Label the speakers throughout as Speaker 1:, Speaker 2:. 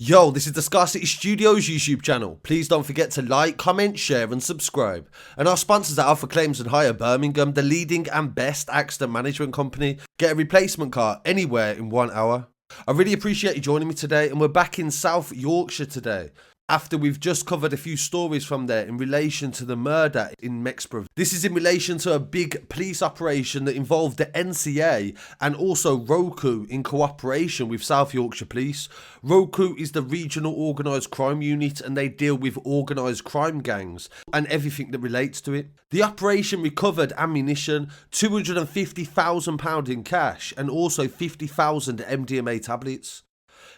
Speaker 1: Yo, this is the Scarcity Studios YouTube channel. Please don't forget to like, comment, share and subscribe. And our sponsors are Alpha Claims and Hire Birmingham, the leading and best accident management company. Get a replacement car anywhere in 1 hour. I really appreciate you joining me today, and we're back in South Yorkshire today, after we've just covered a few stories from there in relation to the murder in Mexborough. This is in relation to a big police operation that involved the NCA and also ROCU in cooperation with South Yorkshire Police. ROCU is the Regional Organised Crime Unit, and they deal with organised crime gangs and everything that relates to it. The operation recovered ammunition, £250,000 in cash and also 50,000 MDMA tablets.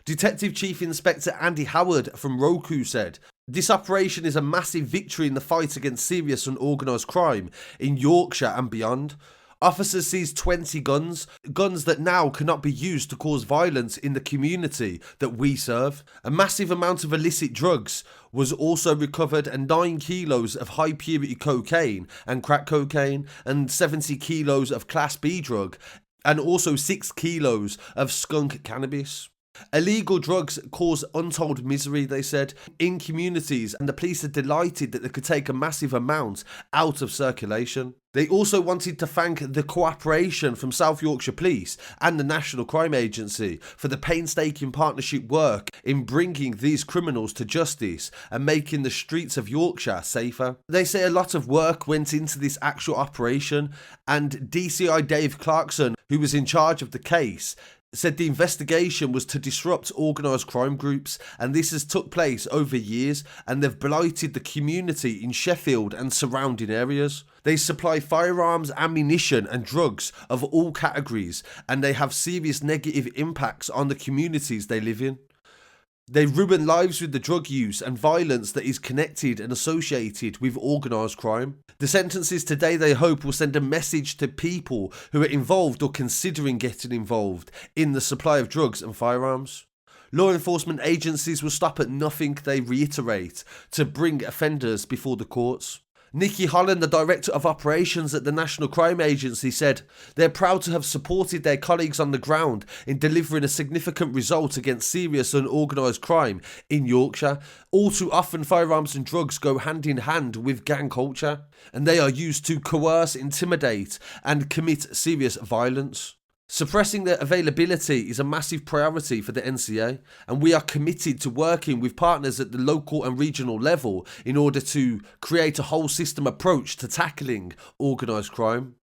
Speaker 1: Detective Chief Inspector Andy Howard from ROCU said, "This operation is a massive victory in the fight against serious and organised crime in Yorkshire and beyond. Officers seized 20 guns that now cannot be used to cause violence in the community that we serve. A massive amount of illicit drugs was also recovered, and 9 kilos of high purity cocaine and crack cocaine and 70 kilos of Class B drug and also 6 kilos of skunk cannabis. Illegal drugs cause untold misery," they said, in communities, and the police are delighted that they could take a massive amount out of circulation. They also wanted to thank the cooperation from South Yorkshire Police and the National Crime Agency for the painstaking partnership work in bringing these criminals to justice and making the streets of Yorkshire safer. They say a lot of work went into this actual operation, and DCI Dave Clarkson, who was in charge of the case, said the investigation was to disrupt organised crime groups, and this has took place over years, and they've blighted the community in Sheffield and surrounding areas. They supply firearms, ammunition and drugs of all categories, and they have serious negative impacts on the communities they live in. They ruin lives with the drug use and violence that is connected and associated with organised crime. The sentences today, they hope, will send a message to people who are involved or considering getting involved in the supply of drugs and firearms. Law enforcement agencies will stop at nothing, they reiterate, to bring offenders before the courts. Nikki Holland, the Director of Operations at the National Crime Agency, said they're proud to have supported their colleagues on the ground in delivering a significant result against serious and organised crime in Yorkshire. All too often, firearms and drugs go hand in hand with gang culture, and they are used to coerce, intimidate and commit serious violence. Suppressing their availability is a massive priority for the NCA, and we are committed to working with partners at the local and regional level in order to create a whole system approach to tackling organised crime.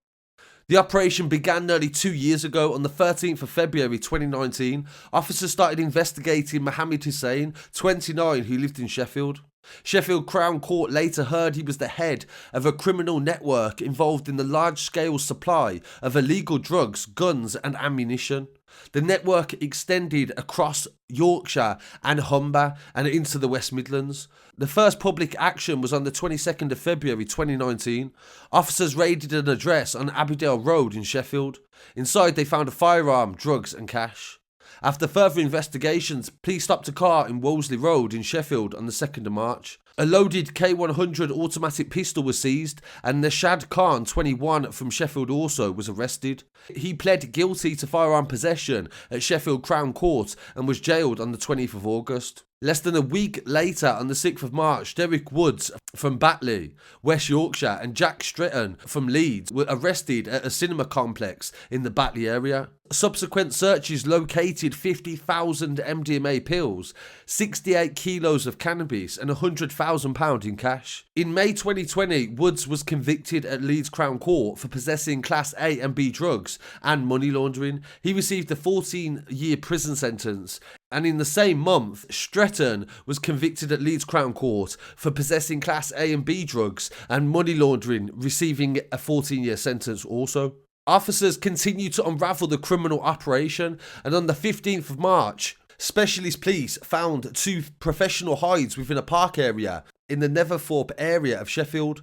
Speaker 1: The operation began nearly 2 years ago. On the 13th of February 2019, officers started investigating Mohammed Hussein, 29, who lived in Sheffield. Sheffield Crown Court later heard he was the head of a criminal network involved in the large-scale supply of illegal drugs, guns and ammunition. The network extended across Yorkshire and Humber and into the West Midlands. The first public action was on the 22nd of February 2019. Officers raided an address on Abbeydale Road in Sheffield. Inside they found a firearm, drugs and cash. After further investigations, police stopped a car in Wolseley Road in Sheffield on the 2nd of March. A loaded K100 automatic pistol was seized, and Nashad Khan, 21, from Sheffield also was arrested. He pled guilty to firearm possession at Sheffield Crown Court and was jailed on the 20th of August. Less than a week later, on the 6th of March, Derek Woods from Batley, West Yorkshire, and Jack Stretton from Leeds were arrested at a cinema complex in the Batley area. Subsequent searches located 50,000 MDMA pills, 68 kilos of cannabis and £100,000 in cash. In May 2020, Woods was convicted at Leeds Crown Court for possessing Class A and B drugs and money laundering. He received a 14-year prison sentence. And in the same month, Stretton was convicted at Leeds Crown Court for possessing Class A and B drugs and money laundering, receiving a 14-year sentence also. Officers continued to unravel the criminal operation, and on the 15th of March, Specialist Police found 2 professional hides within a park area in the Netherthorpe area of Sheffield.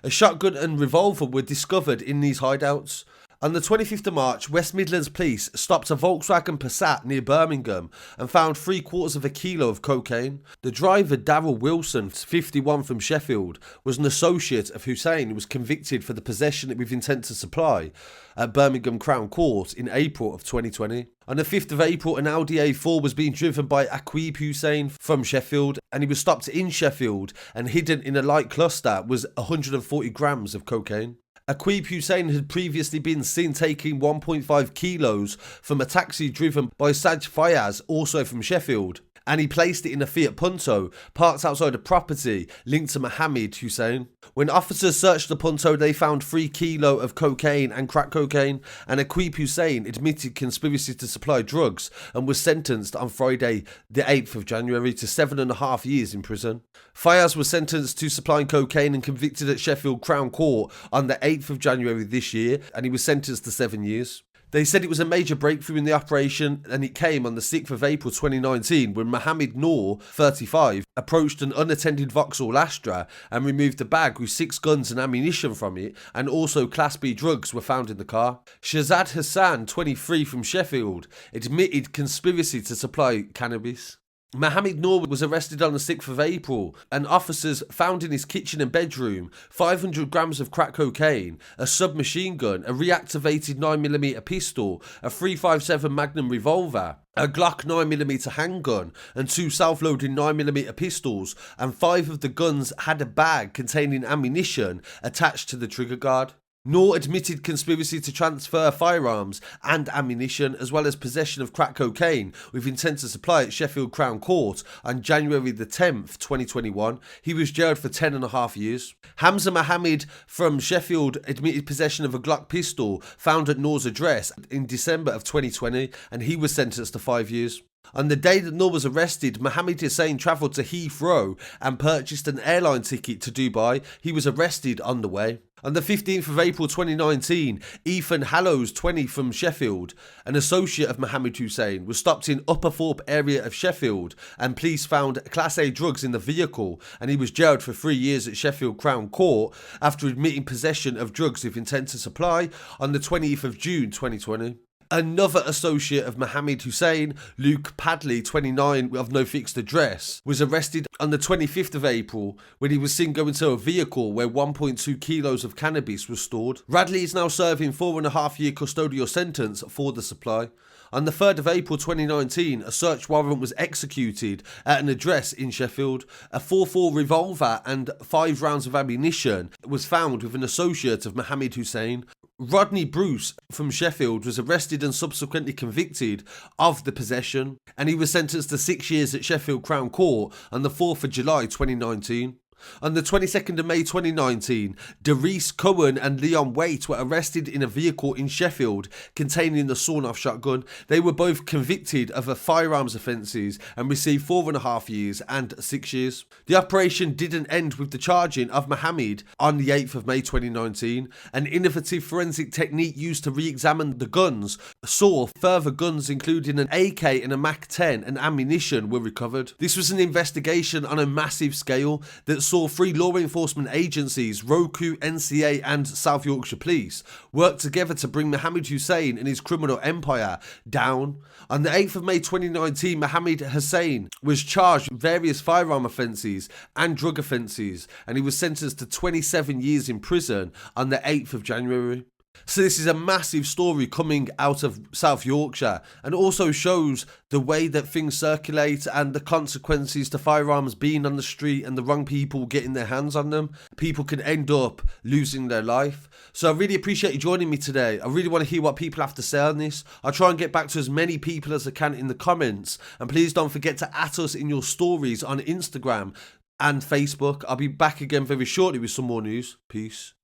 Speaker 1: A shotgun and revolver were discovered in these hideouts. On the 25th of March, West Midlands Police stopped a Volkswagen Passat near Birmingham and found 3/4 kilo of cocaine. The driver, Darryl Wilson, 51 from Sheffield, was an associate of Hussein who was convicted for the possession with intent to supply at Birmingham Crown Court in April of 2020. On the 5th of April, an Audi A4 was being driven by Aqib Hussein from Sheffield, and he was stopped in Sheffield, and hidden in a light cluster was 140 grams of cocaine. Aqib Hussein had previously been seen taking 1.5 kilos from a taxi driven by Saj Fayaz, also from Sheffield, and he placed it in a Fiat Punto parked outside a property linked to Mohammed Hussein. When officers searched the Punto, they found 3 kilos of cocaine and crack cocaine, and Aqib Hussein admitted conspiracy to supply drugs and was sentenced on Friday, the 8th of January, to 7.5 years in prison. Fayaz was sentenced to supplying cocaine and convicted at Sheffield Crown Court on the 8th of January this year, and he was sentenced to 7 years. They said it was a major breakthrough in the operation, and it came on the 6th of April 2019 when Mohammed Noor, 35, approached an unattended Vauxhall Astra and removed a bag with 6 guns and ammunition from it, and also Class B drugs were found in the car. Shazad Hassan, 23, from Sheffield, admitted conspiracy to supply cannabis. Mohammed Noor was arrested on the 6th of April, and officers found in his kitchen and bedroom 500 grams of crack cocaine, a submachine gun, a reactivated 9mm pistol, a .357 Magnum revolver, a Glock 9mm handgun, and 2 self-loading 9mm pistols, and 5 of the guns had a bag containing ammunition attached to the trigger guard. Noor admitted conspiracy to transfer firearms and ammunition, as well as possession of crack cocaine with intent to supply at Sheffield Crown Court on January the 10th, 2021. He was jailed for 10.5 years. Hamza Mohammed from Sheffield admitted possession of a Glock pistol found at Noor's address in December of 2020, and he was sentenced to 5 years. On the day that Noor was arrested, Mohammed Hussein travelled to Heathrow and purchased an airline ticket to Dubai. He was arrested on the way. On the 15th of April 2019, Ethan Hallows, 20, from Sheffield, an associate of Mohammed Hussein, was stopped in Upper Thorpe area of Sheffield, and police found Class A drugs in the vehicle, and he was jailed for 3 years at Sheffield Crown Court after admitting possession of drugs with intent to supply on the 20th of June 2020. Another associate of Mohammed Hussein, Luke Padley, 29, of no fixed address, was arrested on the 25th of April when he was seen going to a vehicle where 1.2 kilos of cannabis was stored. Radley is now serving 4.5-year custodial sentence for the supply. On the 3rd of April 2019, a search warrant was executed at an address in Sheffield. A 4.4 revolver and 5 rounds of ammunition was found with an associate of Mohammed Hussein. Rodney Bruce from Sheffield was arrested and subsequently convicted of the possession, and he was sentenced to 6 years at Sheffield Crown Court on the 4th of July 2019. On the 22nd of May 2019, Darius Cohen and Leon Waite were arrested in a vehicle in Sheffield containing the sawn-off shotgun. They were both convicted of firearms offences and received 4.5 years and 6 years. The operation didn't end with the charging of Mohammed on the 8th of May 2019. An innovative forensic technique used to re-examine the guns saw further guns including an AK and a MAC-10 and ammunition were recovered. This was an investigation on a massive scale that saw 3 law enforcement agencies, ROCU, NCA and South Yorkshire Police, work together to bring Mohammed Hussein and his criminal empire down. On the 8th of May 2019, Mohammed Hussein was charged with various firearm offences and drug offences, and he was sentenced to 27 years in prison on the 8th of January. So this is a massive story coming out of South Yorkshire, and also shows the way that things circulate and the consequences to firearms being on the street and the wrong people getting their hands on them. People can end up losing their life. So I really appreciate you joining me today. I really want to hear what people have to say on this. I'll try and get back to as many people as I can in the comments, and please don't forget to @ us in your stories on Instagram and Facebook. I'll be back again very shortly with some more news. Peace.